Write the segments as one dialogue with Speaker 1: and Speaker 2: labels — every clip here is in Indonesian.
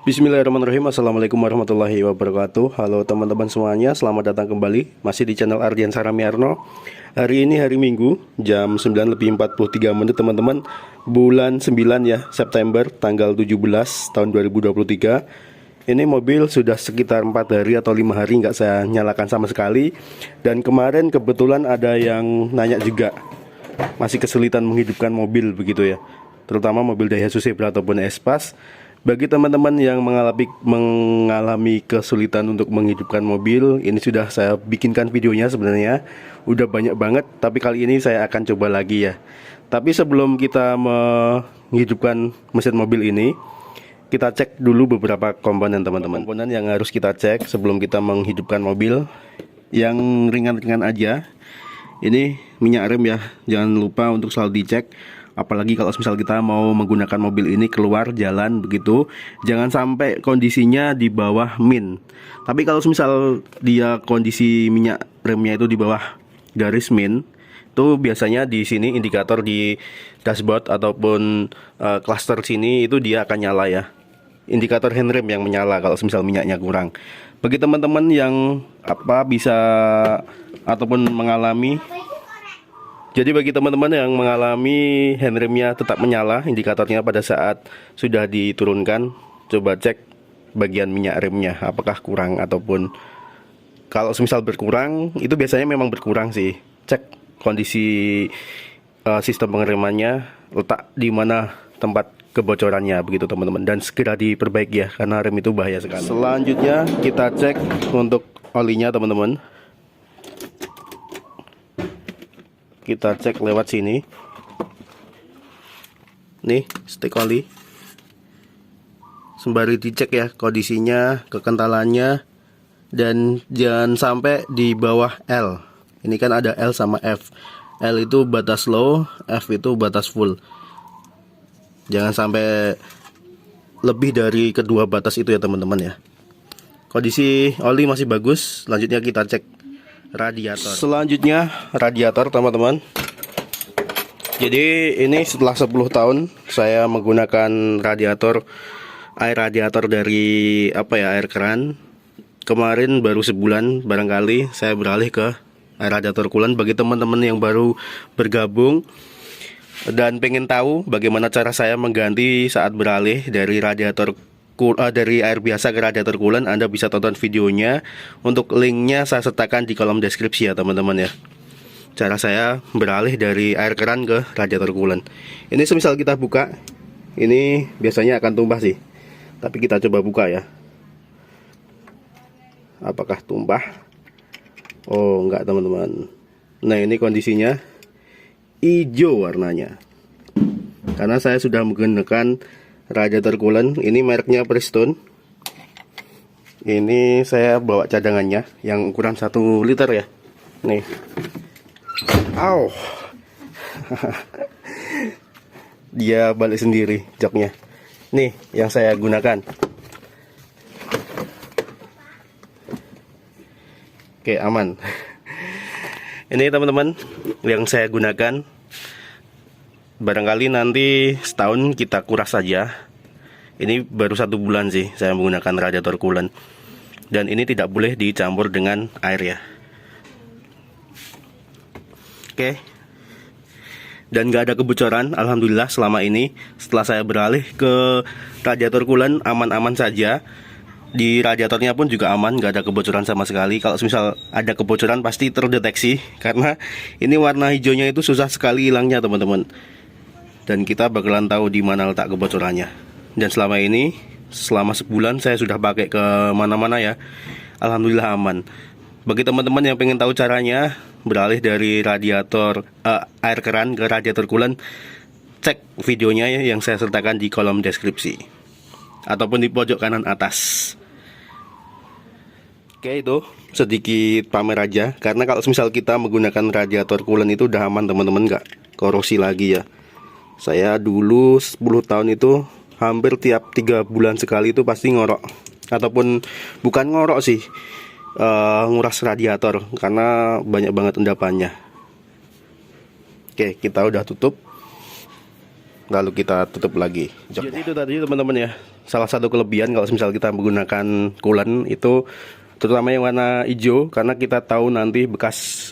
Speaker 1: Bismillahirrahmanirrahim. Assalamualaikum warahmatullahi wabarakatuh. Halo teman-teman semuanya, selamat datang kembali masih di channel Ardian Saramiarno. Hari ini hari Minggu, jam 9:43 teman-teman. Bulan 9 ya, September, tanggal 17 tahun 2023. Ini mobil sudah sekitar 4 hari atau 5 hari nggak saya nyalakan sama sekali. Dan kemarin kebetulan ada yang nanya juga, masih kesulitan menghidupkan mobil begitu ya, terutama mobil Daihatsu Zebra ataupun Espas. Bagi teman-teman yang mengalami kesulitan untuk menghidupkan mobil, ini sudah saya bikinkan videonya sebenarnya. Udah banyak banget, tapi kali ini saya akan coba lagi ya. Tapi sebelum kita menghidupkan mesin mobil ini, kita cek dulu beberapa komponen teman-teman. Komponen yang harus kita cek sebelum kita menghidupkan mobil, yang ringan-ringan aja. Ini minyak rem ya, jangan lupa untuk selalu dicek. Apalagi kalau misal kita mau menggunakan mobil ini keluar jalan begitu, jangan sampai kondisinya di bawah min. Tapi kalau misal dia kondisi minyak remnya itu di bawah garis min, itu biasanya di sini indikator di dashboard ataupun cluster sini itu dia akan nyala ya. Indikator handrem yang menyala kalau misal minyaknya kurang. Bagi teman-teman yang bisa ataupun mengalami, jadi bagi teman-teman yang mengalami handremnya tetap menyala indikatornya pada saat sudah diturunkan, coba cek bagian minyak remnya apakah kurang, ataupun kalau misal berkurang, itu biasanya memang berkurang sih. Cek kondisi sistem pengeremannya, letak di mana tempat kebocorannya begitu teman-teman, dan segera diperbaiki ya, karena rem itu bahaya sekali. Selanjutnya kita cek untuk olinya teman-teman. Kita cek lewat sini. Nih, stik oli. Sembari dicek ya kondisinya, kekentalannya, dan jangan sampai di bawah L. Ini kan ada L sama F. L itu batas low, F itu batas full. Jangan sampai lebih dari kedua batas itu ya teman-teman ya. Kondisi oli masih bagus. Selanjutnya kita cek radiator. Selanjutnya radiator teman-teman. Jadi ini setelah 10 tahun saya menggunakan air radiator dari air keran. Kemarin baru sebulan barangkali saya beralih ke air radiator coolant. Bagi teman-teman yang baru bergabung dan pengen tahu bagaimana cara saya mengganti saat beralih dari dari air biasa ke radiator coolant, Anda bisa tonton videonya. Untuk linknya saya sertakan di kolom deskripsi ya teman-teman ya. Cara saya beralih dari air keran ke radiator coolant. Ini semisal kita buka, ini biasanya akan tumpah sih, tapi kita coba buka ya. Apakah tumpah? Oh enggak teman-teman. Nah ini kondisinya hijau warnanya, karena saya sudah menggunakan radiator coolant. Ini mereknya Prestone. Ini saya bawa cadangannya yang ukuran 1 liter ya. Nih. Au. Dia balik sendiri joknya. Nih yang saya gunakan. Oke, aman. Ini teman-teman yang saya gunakan. Barangkali nanti setahun kita kuras saja. Ini baru 1 bulan sih saya menggunakan radiator coolant. Dan ini tidak boleh dicampur dengan air ya. Oke. Dan gak ada kebocoran, alhamdulillah selama ini. Setelah saya beralih ke radiator coolant, aman-aman saja. Di radiatornya pun juga aman, gak ada kebocoran sama sekali. Kalau misal ada kebocoran pasti terdeteksi, karena ini warna hijaunya itu susah sekali hilangnya teman-teman. Dan kita bakalan tahu di mana letak kebocorannya. Dan selama ini, selama sebulan saya sudah pakai ke mana-mana ya. Alhamdulillah aman. Bagi teman-teman yang pengen tahu caranya beralih dari air keran ke radiator coolant, cek videonya ya, yang saya sertakan di kolom deskripsi ataupun di pojok kanan atas. Oke, itu sedikit pamer aja, karena kalau misal kita menggunakan radiator coolant itu udah aman teman-teman, nggak korosi lagi ya. Saya dulu 10 tahun itu hampir tiap 3 bulan sekali itu pasti ngorok, ataupun bukan ngorok sih, nguras radiator, karena banyak banget endapannya. Oke, kita udah tutup. Lalu kita tutup lagi joknya. Jadi itu tadi teman-teman ya, salah satu kelebihan kalau misal kita menggunakan coolant itu, terutama yang warna hijau, karena kita tahu nanti bekas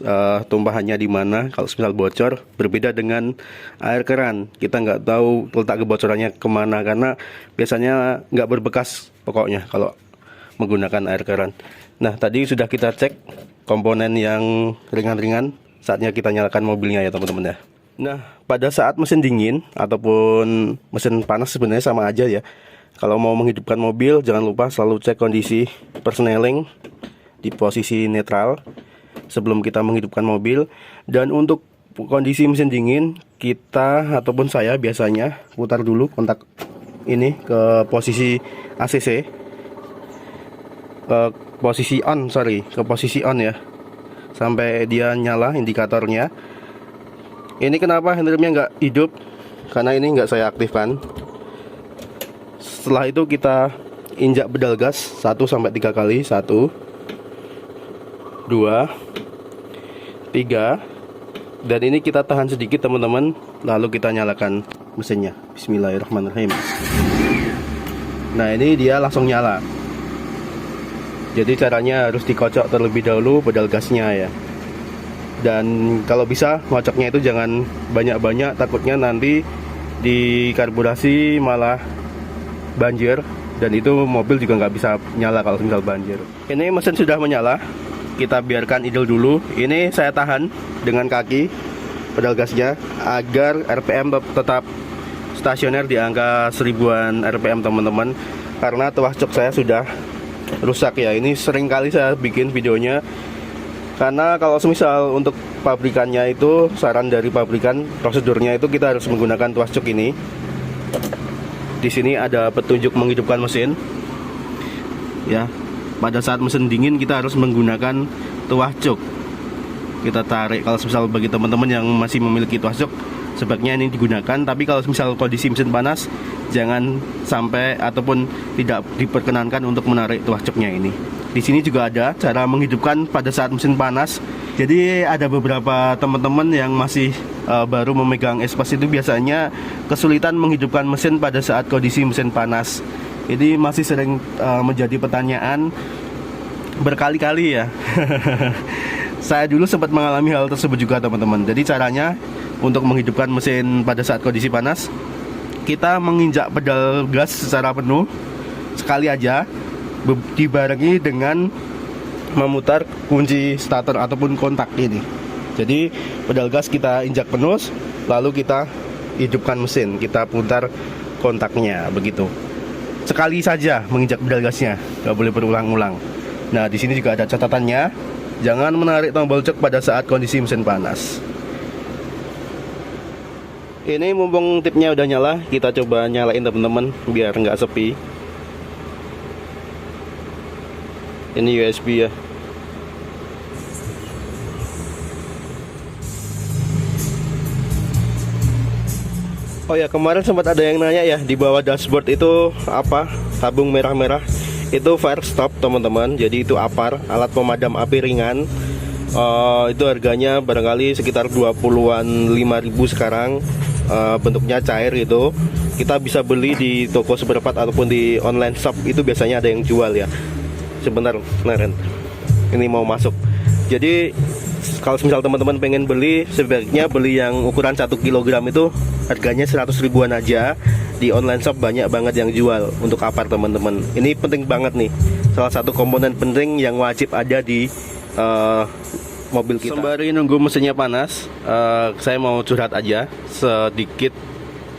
Speaker 1: tumpahannya di mana. Kalau misal bocor, berbeda dengan air keran, kita nggak tahu letak kebocorannya kemana, karena biasanya nggak berbekas pokoknya kalau menggunakan air keran. Nah, tadi sudah kita cek komponen yang ringan-ringan, saatnya kita nyalakan mobilnya ya teman-teman ya. Nah, pada saat mesin dingin ataupun mesin panas sebenarnya sama aja ya. Kalau mau menghidupkan mobil, jangan lupa selalu cek kondisi persneling di posisi netral sebelum kita menghidupkan mobil. Dan untuk kondisi mesin dingin, kita ataupun saya biasanya putar dulu kontak ini ke posisi ACC, ke posisi on ya, sampai dia nyala indikatornya. Ini kenapa handremnya nggak hidup? Karena ini nggak saya aktifkan. Setelah itu kita injak pedal gas 1-3 kali. 1, 2, 3. Dan ini kita tahan sedikit teman-teman, lalu kita nyalakan mesinnya. Bismillahirrahmanirrahim. Nah, ini dia langsung nyala. Jadi caranya harus dikocok terlebih dahulu pedal gasnya ya. Dan kalau bisa ngocoknya itu jangan banyak-banyak, takutnya nanti di karburasi malah banjir, dan itu mobil juga nggak bisa nyala kalau misal banjir. Ini mesin sudah menyala, kita biarkan idle dulu. Ini saya tahan dengan kaki pedal gasnya agar RPM tetap stasioner di angka 1000-an RPM teman-teman, karena tuas jok saya sudah rusak ya. Ini sering kali saya bikin videonya, karena kalau semisal untuk pabrikannya itu, saran dari pabrikan prosedurnya itu kita harus menggunakan tuas jok ini. Di sini ada petunjuk menghidupkan mesin ya. Pada saat mesin dingin kita harus menggunakan tuas jok. Kita tarik. Kalau misal bagi teman-teman yang masih memiliki tuas jok, sebaiknya ini digunakan. Tapi kalau misal kondisi mesin panas, jangan sampai ataupun tidak diperkenankan untuk menarik tuas joknya ini. Di sini juga ada cara menghidupkan pada saat mesin panas. Jadi ada beberapa teman-teman yang masih baru memegang Espas itu biasanya kesulitan menghidupkan mesin pada saat kondisi mesin panas. Ini masih sering menjadi pertanyaan berkali-kali ya. Saya dulu sempat mengalami hal tersebut juga teman-teman. Jadi caranya untuk menghidupkan mesin pada saat kondisi panas, kita menginjak pedal gas secara penuh sekali aja, dibarengi dengan memutar kunci starter ataupun kontak ini. Jadi pedal gas kita injak penuh, lalu kita hidupkan mesin, kita putar kontaknya begitu. Sekali saja menginjak pedal gasnya, nggak boleh berulang-ulang. Nah, di sini juga ada catatannya, jangan menarik tombol cek pada saat kondisi mesin panas. Ini mumpung tipnya udah nyala, kita coba nyalain teman-teman biar nggak sepi. Ini USB ya. Oh ya, kemarin sempat ada yang nanya ya, di bawah dashboard itu apa, tabung merah-merah itu fire stop teman-teman. Jadi itu APAR, alat pemadam api ringan. Itu harganya barangkali sekitar 20-an 5.000 sekarang. Bentuknya cair gitu. Kita bisa beli di toko seperempat ataupun di online shop, itu biasanya ada yang jual ya. Sebentar, Naren, ini mau masuk. Jadi kalau misal teman-teman pengen beli, sebaiknya beli yang ukuran 1 kg itu harganya 100 ribuan aja. Di online shop banyak banget yang jual untuk APAR teman-teman. Ini penting banget nih, salah satu komponen penting yang wajib ada di mobil kita. Sembari nunggu mesinnya panas, saya mau curhat aja sedikit.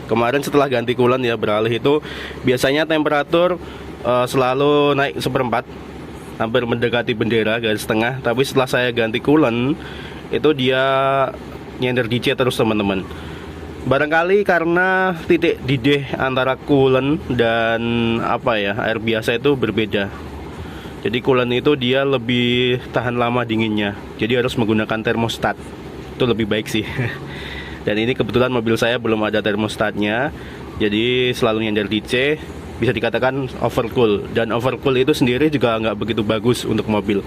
Speaker 1: Kemarin setelah ganti coolant ya, beralih itu biasanya temperatur selalu naik 1/4, hampir mendekati bendera garis tengah. Tapi setelah saya ganti coolant, itu dia nyender DC terus teman-teman. Barangkali karena titik didih antara coolant dan air biasa itu berbeda. Jadi coolant itu dia lebih tahan lama dinginnya. Jadi harus menggunakan termostat. Itu lebih baik sih. Dan ini kebetulan mobil saya belum ada termostatnya, jadi selalu nyender DC. Bisa dikatakan overcool, dan overcool itu sendiri juga nggak begitu bagus untuk mobil.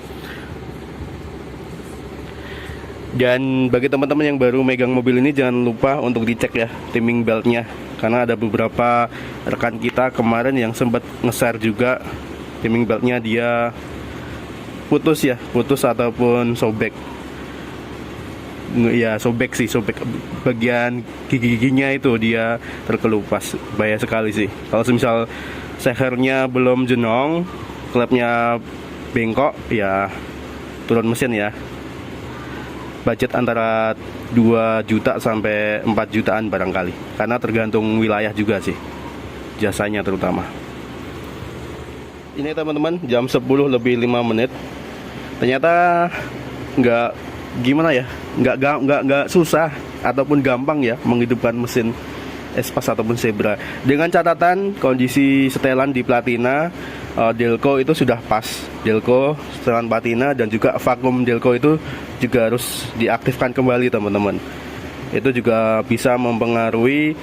Speaker 1: Dan bagi teman-teman yang baru megang mobil ini, jangan lupa untuk dicek ya timing beltnya, karena ada beberapa rekan kita kemarin yang sempat nge-share juga timing beltnya dia putus ataupun sobek. Ya sobek bagian gigi-giginya itu dia terkelupas. Bahaya sekali sih. Kalau misal sehernya belum jenong, klepnya bengkok, ya turun mesin ya. Budget antara 2 juta sampai 4 jutaan barangkali, karena tergantung wilayah juga sih, jasanya terutama. Ini teman-teman jam 10 lebih 5 menit. Ternyata nggak gimana ya, nggak susah ataupun gampang ya menghidupkan mesin Espas ataupun Zebra. Dengan catatan kondisi setelan di platina, delco itu sudah pas. Delco, setelan platina, dan juga vakum delco itu juga harus diaktifkan kembali teman-teman. Itu juga bisa mempengaruhi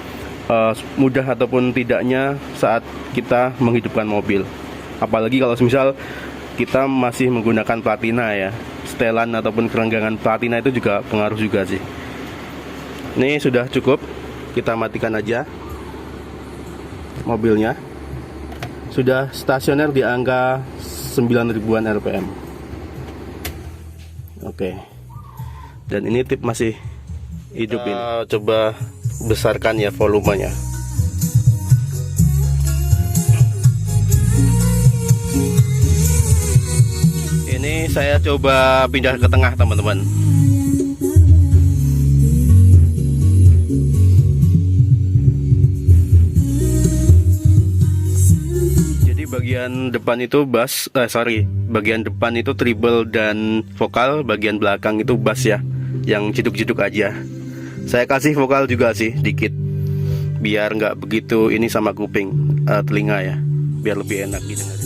Speaker 1: mudah ataupun tidaknya saat kita menghidupkan mobil. Apalagi kalau misal kita masih menggunakan platina ya, setelan ataupun kerenggangan platina itu juga pengaruh juga sih. Ini sudah cukup, kita matikan aja mobilnya. Sudah stasioner di angka 9.000-an rpm. Oke. Dan ini tip masih hidup ini. Coba besarkan ya volumenya. Ini saya coba pindah ke tengah teman-teman. Bagian depan itu bass, bagian depan itu treble dan vokal, bagian belakang itu bass ya, yang ciduk-ciduk aja. Saya kasih vokal juga sih, dikit, biar nggak begitu ini sama kuping, telinga ya, biar lebih enak didengar.